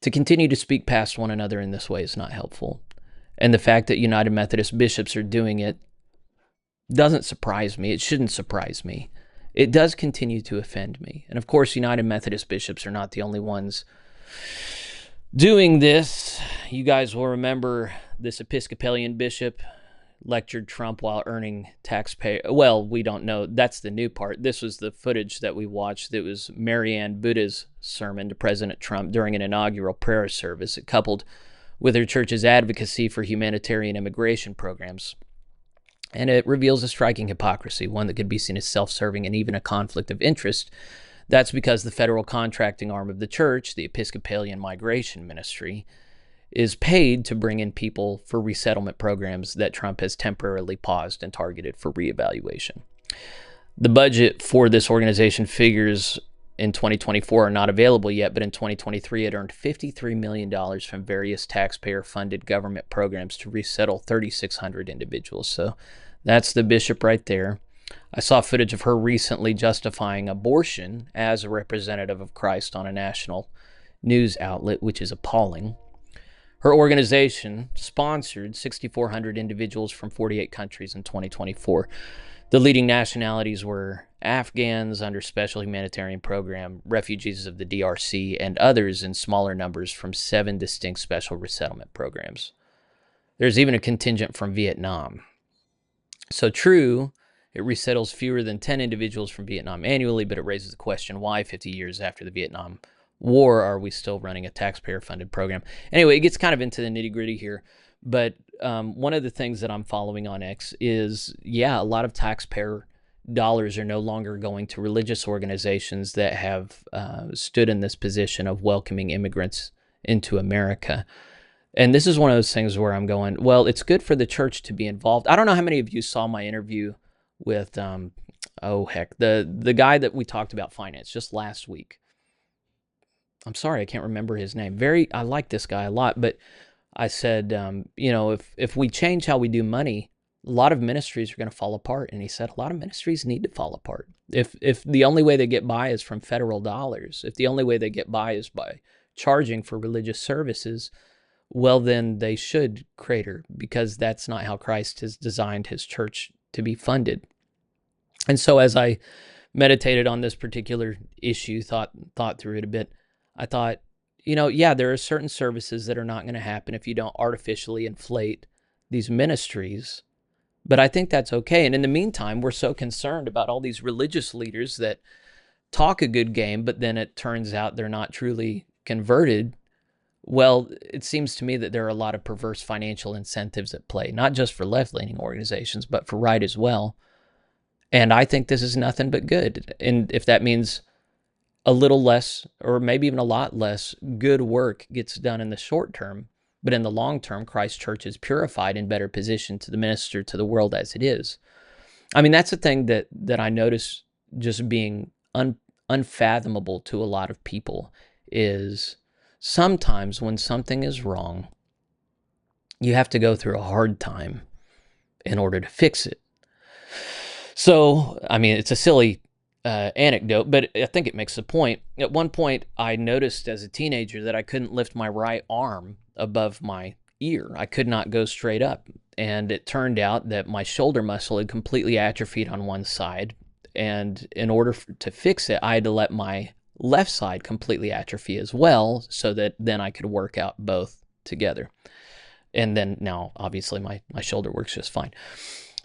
To continue to speak past one another in this way is not helpful. And the fact that United Methodist bishops are doing it doesn't surprise me. It shouldn't surprise me. It does continue to offend me. And of course, United Methodist bishops are not the only ones doing this. You guys will remember this Episcopalian bishop lectured Trump while earning taxpayer. Well, we don't know. That's the new part. This was the footage that we watched. It was Marianne Buddha's sermon to President Trump during an inaugural prayer service. It coupled with her church's advocacy for humanitarian immigration programs. And it reveals a striking hypocrisy, one that could be seen as self-serving and even a conflict of interest. That's because the federal contracting arm of the church, the Episcopalian Migration Ministry, is paid to bring in people for resettlement programs that Trump has temporarily paused and targeted for reevaluation. The budget for this organization figures in 2024 are not available yet, but in 2023 it earned $53 million from various taxpayer-funded government programs to resettle 3,600 individuals. So that's the bishop right there. I saw footage of her recently justifying abortion as a representative of Christ on a national news outlet, which is appalling. Her organization sponsored 6,400 individuals from 48 countries in 2024. The leading nationalities were Afghans under Special Humanitarian Program, refugees of the DRC, and others in smaller numbers from 7 distinct special resettlement programs. There's even a contingent from Vietnam. So true, it resettles fewer than 10 individuals from Vietnam annually, but it raises the question, why 50 years after the Vietnam War are we still running a taxpayer-funded program? Anyway, it gets kind of into the nitty-gritty here, but one of the things that I'm following on X is, a lot of taxpayer dollars are no longer going to religious organizations that have stood in this position of welcoming immigrants into America. And this is one of those things where I'm going, well, it's good for the church to be involved. I don't know how many of you saw my interview with, the guy that we talked about finance just last week. I'm sorry, I can't remember his name. I like this guy a lot, but I said, if we change how we do money, a lot of ministries are going to fall apart. And he said, a lot of ministries need to fall apart. If the only way they get by is from federal dollars, if the only way they get by is by charging for religious services, well, then they should crater, because that's not how Christ has designed his church to be funded. And so as I meditated on this particular issue, thought through it a bit, I thought, there are certain services that are not going to happen if you don't artificially inflate these ministries. But I think that's okay. And in the meantime, we're so concerned about all these religious leaders that talk a good game, but then it turns out they're not truly converted. Well, it seems to me that there are a lot of perverse financial incentives at play, not just for left-leaning organizations, but for right as well. And I think this is nothing but good. And if that means a little less, or maybe even a lot less, good work gets done in the short term, but in the long term, Christ's church is purified and better positioned to minister to the world as it is. I mean, that's the thing that I notice just being unfathomable to a lot of people is sometimes when something is wrong, you have to go through a hard time in order to fix it. So, I mean, it's a silly anecdote, but I think it makes the point. At one point, I noticed as a teenager that I couldn't lift my right arm above my ear. I could not go straight up. And it turned out that my shoulder muscle had completely atrophied on one side. And in order to fix it, I had to let my left side completely atrophy as well, so that then I could work out both together. And then now, obviously, my shoulder works just fine.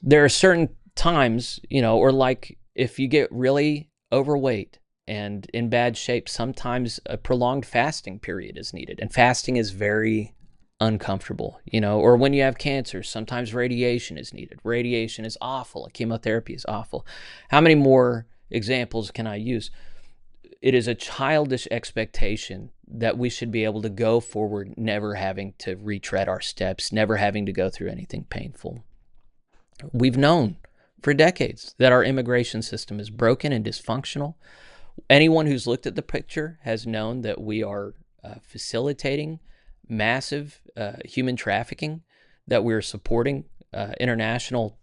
There are certain times, or like if you get really overweight and in bad shape, sometimes a prolonged fasting period is needed. And fasting is very uncomfortable, or when you have cancer, sometimes radiation is needed. Radiation is awful. Chemotherapy is awful. How many more examples can I use? It is a childish expectation that we should be able to go forward, never having to retread our steps, never having to go through anything painful. We've known for decades that our immigration system is broken and dysfunctional. Anyone who's looked at the picture has known that we are facilitating massive human trafficking, that we're supporting international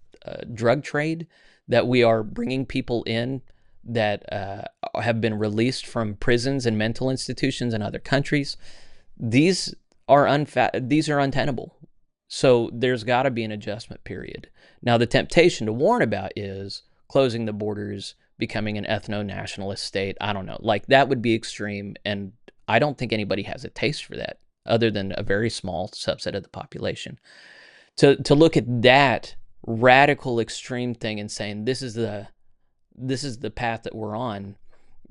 drug trade, that we are bringing people in that have been released from prisons and mental institutions in other countries, these these are untenable. So there's got to be an adjustment period. Now, the temptation to warn about is closing the borders, becoming an ethno-nationalist state. I don't know. Like, that would be extreme, and I don't think anybody has a taste for that other than a very small subset of the population. To look at that radical extreme thing and saying this is the path that we're on,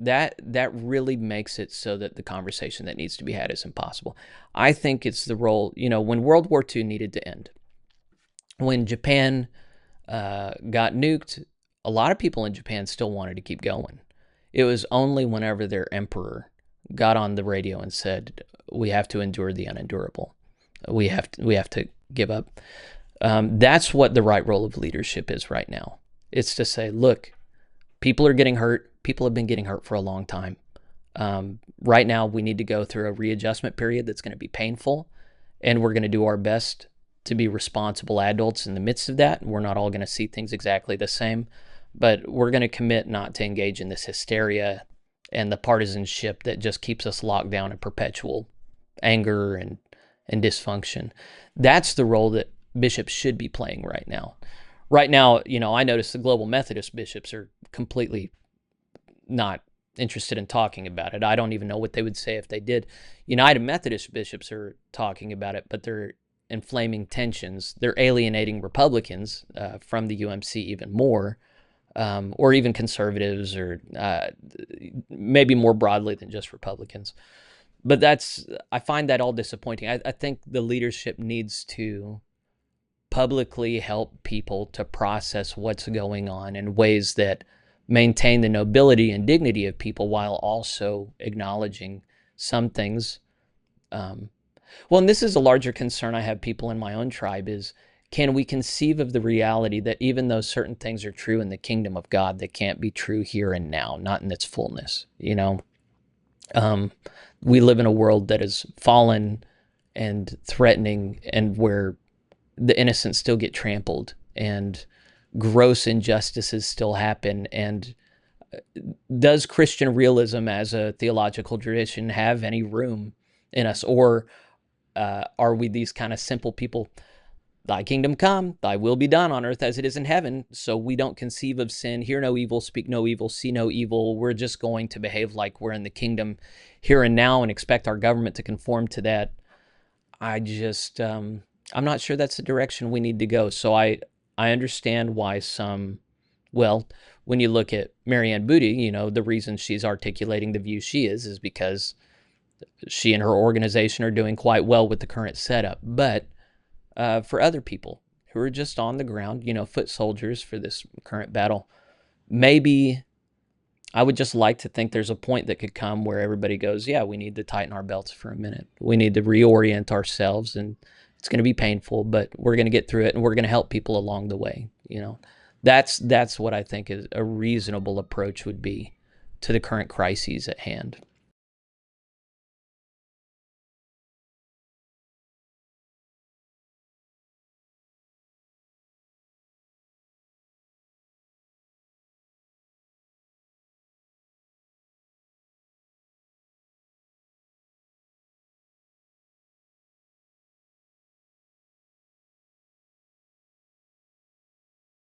that really makes it so that the conversation that needs to be had is impossible. I think it's the role, when World War II needed to end, when Japan got nuked, a lot of people in Japan still wanted to keep going. It was only whenever their emperor got on the radio and said, we have to endure the unendurable. We have to give up. That's what the right role of leadership is right now. It's to say, look, people are getting hurt. People have been getting hurt for a long time. Right now, we need to go through a readjustment period that's going to be painful, and we're going to do our best to be responsible adults in the midst of that. We're not all going to see things exactly the same, but we're going to commit not to engage in this hysteria and the partisanship that just keeps us locked down in perpetual anger and dysfunction. That's the role that bishops should be playing right now. Right now, I notice the global Methodist bishops are completely not interested in talking about it. I don't even know what they would say if they did. United Methodist bishops are talking about it, but they're inflaming tensions. They're alienating Republicans from the UMC even more, or even conservatives, or maybe more broadly than just Republicans. But I find that all disappointing. I think the leadership needs to publicly help people to process what's going on in ways that maintain the nobility and dignity of people while also acknowledging some things. Well, and this is a larger concern I have people in my own tribe is, can we conceive of the reality that even though certain things are true in the kingdom of God, they can't be true here and now, not in its fullness, we live in a world that is fallen and threatening, and where the innocent still get trampled and gross injustices still happen. And does Christian realism as a theological tradition have any room in us? Or are we these kind of simple people? Thy kingdom come, thy will be done on earth as it is in heaven. So we don't conceive of sin, hear no evil, speak no evil, see no evil. We're just going to behave like we're in the kingdom here and now and expect our government to conform to that. I'm not sure that's the direction we need to go. So I understand why when you look at Marianne Booty, the reason she's articulating the view she is because she and her organization are doing quite well with the current setup. But for other people who are just on the ground, foot soldiers for this current battle, maybe I would just like to think there's a point that could come where everybody goes, yeah, we need to tighten our belts for a minute. We need to reorient ourselves, and it's going to be painful, but we're going to get through it, and we're going to help people along the way. That's what I think is a reasonable approach would be to the current crises at hand.